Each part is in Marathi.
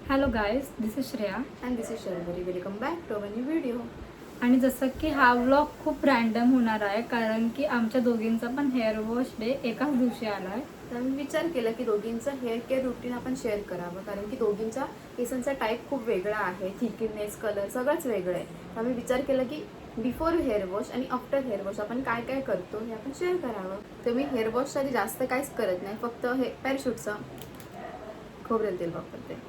Hello guys, this is Shreya and this is Sharvari. Welcome back to our new video. आणि जसं की हा व्लॉग खूप रॅन्डम होणार आहे कारण की आमच्या दोघींचा पण हेअर वॉश डे एकाच दिवशी आला आहे. तर मी विचार केला की दोघींचं हेअर केअर रुटीन आपण शेअर करावं, कारण की दोघींचा केसांचा टाईप खूप वेगळा आहे, थिकनेस, कलर सगळंच वेगळं आहे. तर मी विचार केला की बिफोर हेअर वॉश आणि आफ्टर हेअर वॉश आपण काय काय करतो हे आपण शेअर करावं. तर मी हेअर वॉशसाठी जास्त काहीच करत नाही, फक्त हे पॅराशूटचं खोबरेल तेल वापरते.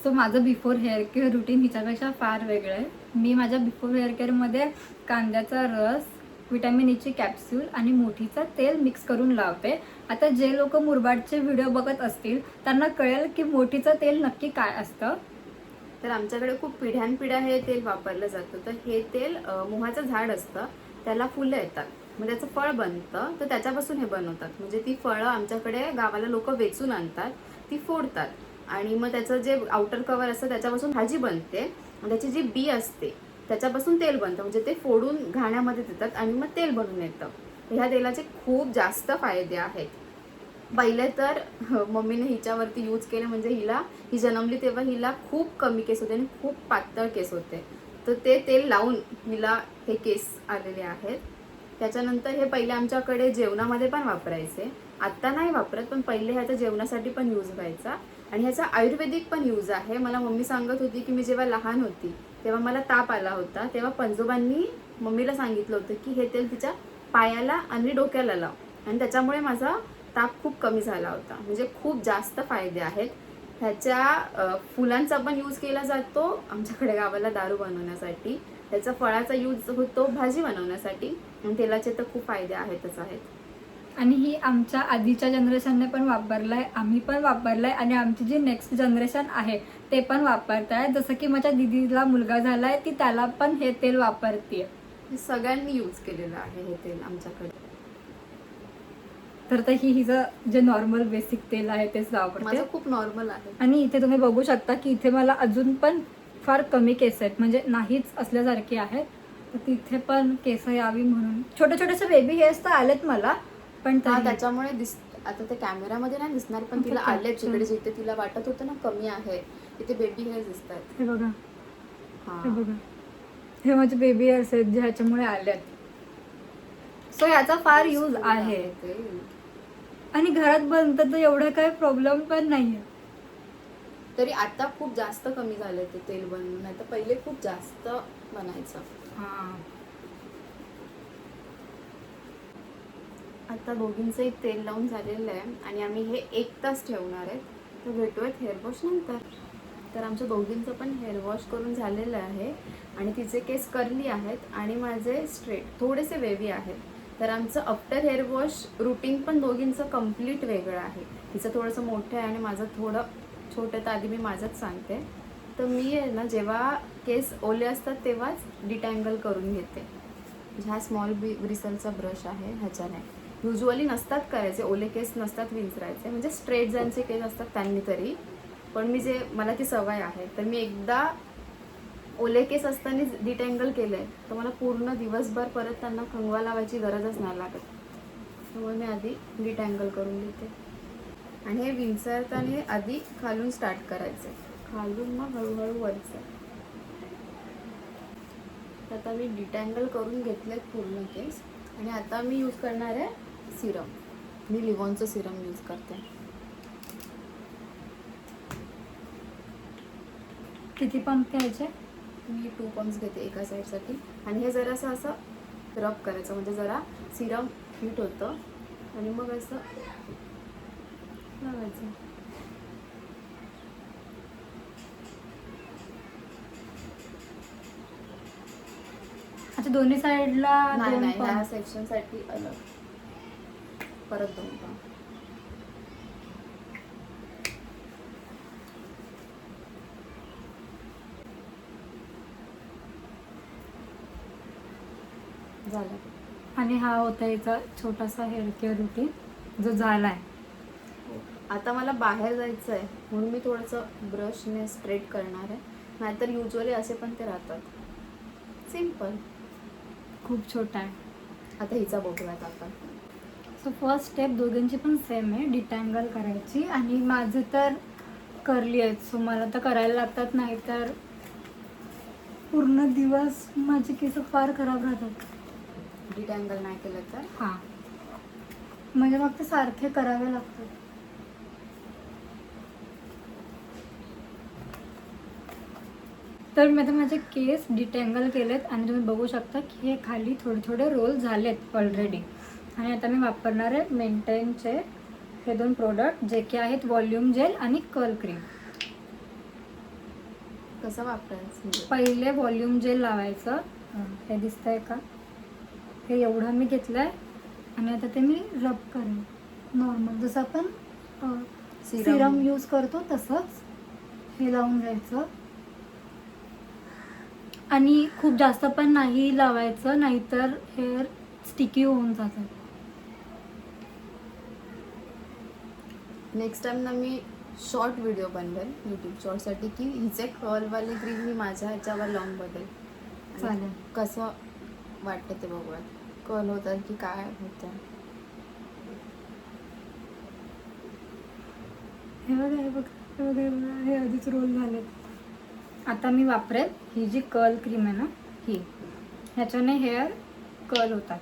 सो माझं बिफोर हेअर केअर रुटीन हिच्यापेक्षा फार वेगळं आहे. मी माझ्या बिफोर हेअर केअरमध्ये कांद्याचा रस, विटॅमिन ईची कॅप्सूल आणि मोठीचं तेल मिक्स करून लावते. आता जे लोक मुरबाडचे व्हिडिओ बघत असतील त्यांना कळेल की मोठीचं तेल नक्की काय असतं. तर आमच्याकडे खूप पिढ्यानपिढ्या हे तेल वापरलं जातं. तर हे तेल मोहाचं झाड असतं, त्याला फुलं येतात, मग त्याचं फळ बनतं, तर त्याच्यापासून हे बनवतात. म्हणजे ती फळं आमच्याकडे गावाला लोक वेचून आणतात, ती फोडतात आणि मग त्याचं जे आउटर कव्हर असतं त्याच्यापासून भाजी बनते आणि त्याची जी बी असते त्याच्यापासून तेल बनतं. म्हणजे ते फोडून घाण्यामध्ये देतात आणि मग तेल बनून येतं. ह्या तेलाचे खूप जास्त फायदे आहेत. पहिले तर मम्मीने हिच्यावरती यूज केले, म्हणजे ही जन्मली तेव्हा हिला खूप कमी केस होते आणि खूप पातळ केस होते. तर ते तेल लावून हिला हे केस आलेले आहेत. त्याच्यानंतर हे पहिले आमच्याकडे जेवणामध्ये पण वापरायचे, आत्ता नाही वापरत, पण पहिले ह्याचा जेवणासाठी पण यूज व्हायचा. आणि ह्याचा आयुर्वेदिक पण यूज आहे. मला मम्मी सांगत होती की मी जेव्हा लहान होती तेव्हा मला ताप आला होता, तेव्हा पंजोबांनी मम्मीला सांगितलं होतं की हे तेल तिच्या पायाला आणि डोक्याला लाव, आणि त्याच्यामुळे माझा ताप खूप कमी झाला होता. म्हणजे खूप जास्त फायदे आहेत. ह्याच्या फुलांचा पण यूज केला जातो आमच्याकडे गावाला दारू बनवण्यासाठी, त्याचा फळाचा यूज होतो भाजी बनवण्यासाठी, आणि तेलाचे तर खूप फायदे आहेतच आहेत. आणि ही आमच्या आधीच्या जनरेशनने पण वापरलाय, आम्ही पण वापरलाय आणि आमची जी नेक्स्ट जनरेशन आहे ते पण वापरत आहे. जसं की माझ्या दिदीला मुलगा झालाय, ती त्याला पण हे तेल वापरते. सगळ्यांनी यूज केलेलं आहे हे तेल आमच्याकडे. तर ही हिचं जे नॉर्मल बेसिक तेल आहे तेच वापरते. माझं खूप नॉर्मल आहे. आणि इथे तुम्ही बघू शकता की इथे मला अजून पण फार कमी केस आहेत, म्हणजे नाहीच असल्यासारखे आहेत. तर तिथे पण केस यावी म्हणून छोटे छोटेसे बेबी हेअर्स तर आलेत मला, पण त्याच्यामुळे आता ते कॅमेरामध्ये नाही दिसणार, पण तिला आले. तिकडे जिथे तिला वाटत होतं ना कमी आहे तिथे बेबी हेअर्स दिसतात. हे बघा, हे बघा, हे माझे बेबी हेअर्स आहेत जे ह्याच्यामुळे आलेत. सो याचा फार यूज आहे आणि घरात बनतं तर एवढा काही प्रॉब्लेम पण नाहीये. तरी आता खूप जास्त कमी झालं ते तेल बनवून, नाही तर पहिले खूप जास्त बनायचं. आता दोघींचंही तेल लावून झालेलं आहे आणि आम्ही हे 1 तास ठेवणार आहे. तर भेटूयात हेअर वॉश नंतर. तर आमच्या दोघींचं पण हेअर वॉश करून झालेलं आहे आणि तिचे केस कर्ली आहेत आणि माझे स्ट्रेट थोडेसे वेवी आहेत. तर आमचं आफ्टर हेअर वॉश रुटीन पण दोघींचं कम्प्लीट वेगळं आहे. तिचं थोडंसं मोठं आहे आणि माझं थोडं छोटं. तर आधी मी माझंच सांगते. तर मी आहे ना, जेव्हा केस ओले असतात तेव्हाच डिटँगल करून घेते. हा स्मॉल ब्रिसलचा ब्रश आहे, ह्याच्याने. युजली नसतात करायचे, ओले केस नसतात विंचरायचे, म्हणजे स्ट्रेट ज्यांचे केस असतात त्यांनी तरी. पण मला ती सवय आहे, तर मी एकदा ओले केस असताना डिटँगल केलंय तर मला पूर्ण दिवसभर परत त्यांना कंगवा लावायची गरजच नाही लागत. त्यामुळे मी आधी डिटँगल करून घेते. आणि हे विंचरताना आधी खालून स्टार्ट करायचं, खालून मग हळूहळू वरचं. आता मी डिटँगल करून घेतलेत पूर्ण केस आणि आता मी यूज करणार आहे सिरम. मी लिव्हॉनचं सिरम यूज करते. किती पंप घ्यायचे? मी 2 पंप्स घेते एका साईडसाठी. आणि हे जरासं असं रब करायचं, म्हणजे जरा सिरम हीट होतं आणि मग असं लावायचं. अच्छा, दोन्ही साईडला नाही, ह्या सेक्शनसाठी अलग, परत 2 पंप. झालं. आणि हा होता याचा छोटासा हेअर केअर रुटीन जो झालाय. आता मला बाहेर जायचं आहे म्हणून मी थोडंसं ब्रशने स्ट्रेट करणार आहे, नाहीतर युजली असे पण ते राहतात. सिम्पल. खूप छोटा आहे. आता हिचा बघूयात आपण. सो फर्स्ट स्टेप दोघांची पण सेम आहे, डिटँगल करायची. आणि माझं तर करली आहेत, सो मला तर करायला लागतात, नाही तर पूर्ण दिवस माझे केस फार खराब राहतात. डिटँगल नाही केलं तर हां, म्हणजे मग ते सारखे करावे लागतात. तर मी आता माझे केस डिटँगल केलेत आणि तुम्ही बघू शकता की हे खाली थोडे थोडे रोल झालेत ऑलरेडी. आणि आता मी वापरणार आहे मेंटेनचे हे 2 प्रोडक्ट, जे की आहेत व्हॉल्यूम जेल आणि कर्ल क्रीम. कसं वापरायचं? पहिले व्हॉल्यूम जेल लावायचं. हे दिसतंय का? हे एवढं मी घेतलं आहे आणि आता ते मी रब करेन नॉर्मल, जसं आपण सिरम यूज करतो तसंच हे लावून घ्यायचं. आणि खूप जास्त पण नाही लावायचं, नाहीतर हेअर स्टिकी होऊन जातात. नेक्स्ट टाइम ना मी शॉर्ट व्हिडिओ बनवेल यूट्यूब शॉर्टसाठी की हिचे कर्लवाली क्रीम मी माझ्या ह्याच्यावर लावून बघेल. चालेल. कसं वाटतं ते बघूया, कर्ल होतात की काय होतं. हे बघा, हे बघा, हे बघा, हे बघा, हे आधीच रोल झालेत. आता मी वापरेल ही जी कर्ल क्रीम आहे ना, ही, ह्याच्याने हेअर कर्ल होतात.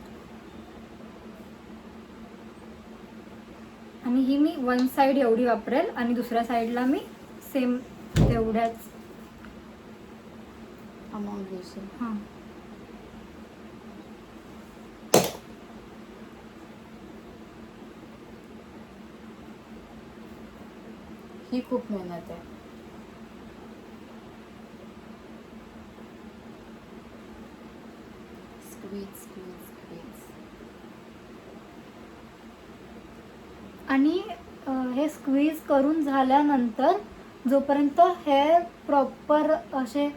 आणि ही मी 1 साईड एवढी वापरेल आणि दुसऱ्या साईडला मी सेम तेवढ्याच अमाऊंट घेशील. हां. ही खूप मेहनत आहे. Squeeze squeeze squeeze. आणि हे स्क्वीज करून झाल्यानंतर जोपर्यंत हेअर प्रॉपर असे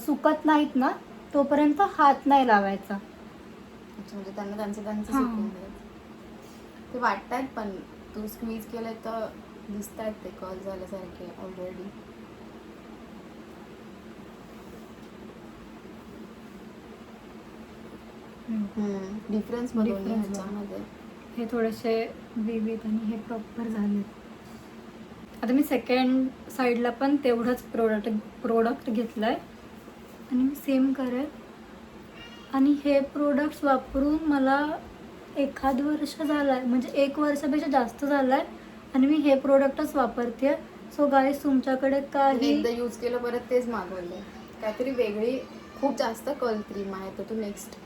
सुकत नाहीत ना, तोपर्यंत हात नाही लावायचा. अच्छा, म्हणजे त्यांना त्यांचं हां. सुकून द्यायचं. ते वाटतायत पण तू स्क्वीज केलंय तर दिसत आहेत ते कर्ल झाल्यासारखे ऑलरेडी. डिफरन्स दोन्ही Difference ह्याच्यामध्ये. हे थोडेसे वेगवेत आणि हे प्रॉपर झाले. आता मी सेकंड साईडला पण तेवढंच प्रोडक्ट घेतलं आहे आणि मी सेम करेल. आणि हे प्रोडक्ट्स वापरून मला 1 वर्ष झालं आहे, म्हणजे 1 वर्षापेक्षा जास्त झालं आहे आणि मी हे प्रोडक्टच वापरते. सो गाईज, तुमच्याकडे काही एकदा यूज केलं परत तेच मागवलं. काहीतरी वेगळी खूप जास्त कर्ल क्रीम आहे, तर तू नेक्स्ट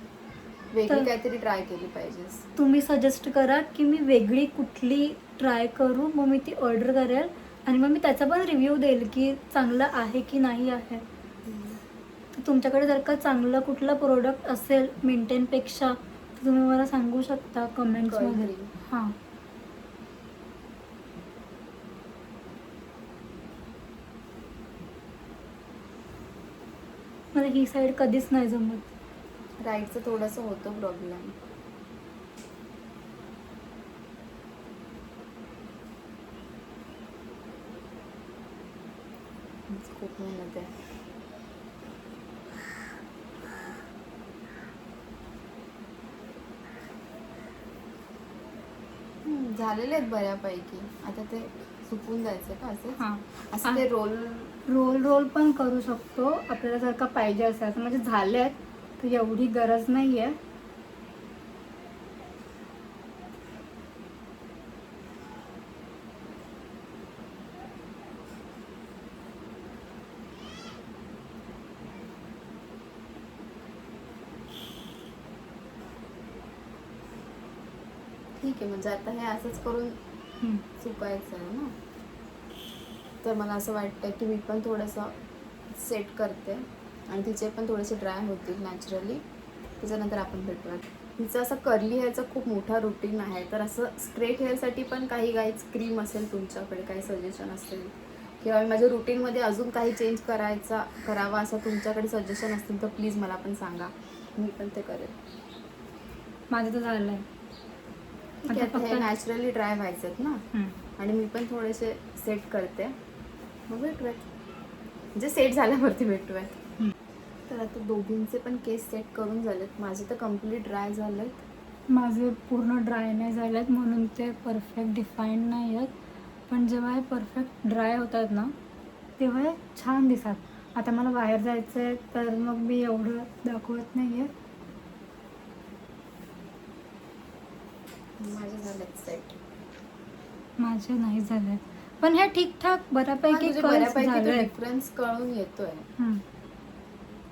वेगळी काहीतरी ट्राय केली पाहिजेस. तुम्ही सजेस्ट करा की मी वेगळी कुठली ट्राय करू, मग मी ती ऑर्डर करेल आणि मग मी त्याचा पण रिव्ह्यू देईल की चांगलं आहे की नाही आहे. तर तुमच्याकडे जर का चांगलं कुठलं प्रोडक्ट असेल मेंटेनपेक्षा, तर तुम्ही मला सांगू शकता कमेंट्समध्ये. cream. हां. मला ही साईड कधीच नाही जमत. राईटचं थोडंसं होतं प्रॉब्लेम. खूप मेहनत आहे. झालेले आहेत बऱ्यापैकी. आता ते सुकून जायचं का असं हां. असं ते रोल पण करू शकतो आपल्याला जर का पाहिजे असेल. आता म्हणजे झाले आहेत, तर एवढी गरज नाही आहे. ठीक आहे. म्हणजे आता हे असंच करून सुकायचं आहे ना. तर मला असं वाटतं की मी पण थोडंसं सेट करते आणि तिचे पण थोडेसे ड्राय होतील नॅचरली. त्याच्यानंतर आपण भेटूयात. तिचं असं कर्ली हेअरचं खूप मोठा रुटीन आहे. तर असं स्ट्रेट हेअरसाठी पण काही क्रीम असेल तुमच्याकडे, काही सजेशन असेल किंवा माझ्या रुटीनमध्ये अजून काही चेंज करावा असं तुमच्याकडे सजेशन असतील तर प्लीज मला पण सांगा. मी पण ते करेन. माझं तर झालं आहे. आता हे नॅचरली ड्राय व्हायचे आहेत ना, आणि मी पण थोडेसे सेट करते. मग भेटूयात, म्हणजे सेट झाल्यावरती भेटूयात. तर आता दोघींचे पण केस सेट करून झालेत. माझे तर कम्प्लीट ड्राय झालेत. माझे पूर्ण ड्राय नाही झालेत, म्हणून ते परफेक्ट डिफाईन नाही आहेत. पण जेव्हा हे परफेक्ट ड्राय होतात ना तेव्हा हे छान दिसतात. आता मला बाहेर जायचं आहे तर मग मी एवढं दाखवत नाही आहे. माझे झाले सेट. माझे नाही झाले पण हे ठीकठाक बऱ्यापैकी बऱ्यापैकी झाले. डिफरन्स कळून येतोय.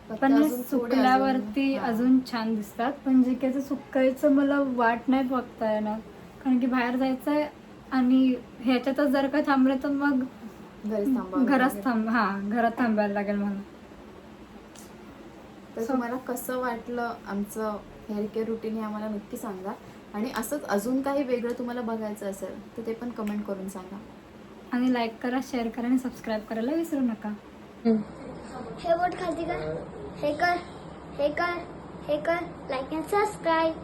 फक्त पण हे अजून थोडे सुकल्यावरती हा. अजून छान दिसतात. पण जे काही सुकायचं मला वाट नाही बघता येणार कारण की बाहेर जायचं आहे आणि ह्याच्यातच जर का थांबले तर मग घरीच थांबावं घरात लागेल. घरात थांबायला लागेल मला. तर तुम्हाला कसं वाटलं आमचं हेअर केअर रुटीन हे आम्हाला नक्की सांगा. आणि असंच अजून काही वेगळं तुम्हाला बघायचं असेल तर ते पण कमेंट करून सांगा. आणि लाईक करा, शेअर करा आणि सबस्क्राईब करायला विसरू नका. हे बोट खाती का? हे कर, हे कर, हे कर, लाईक अँड सबस्क्राईब.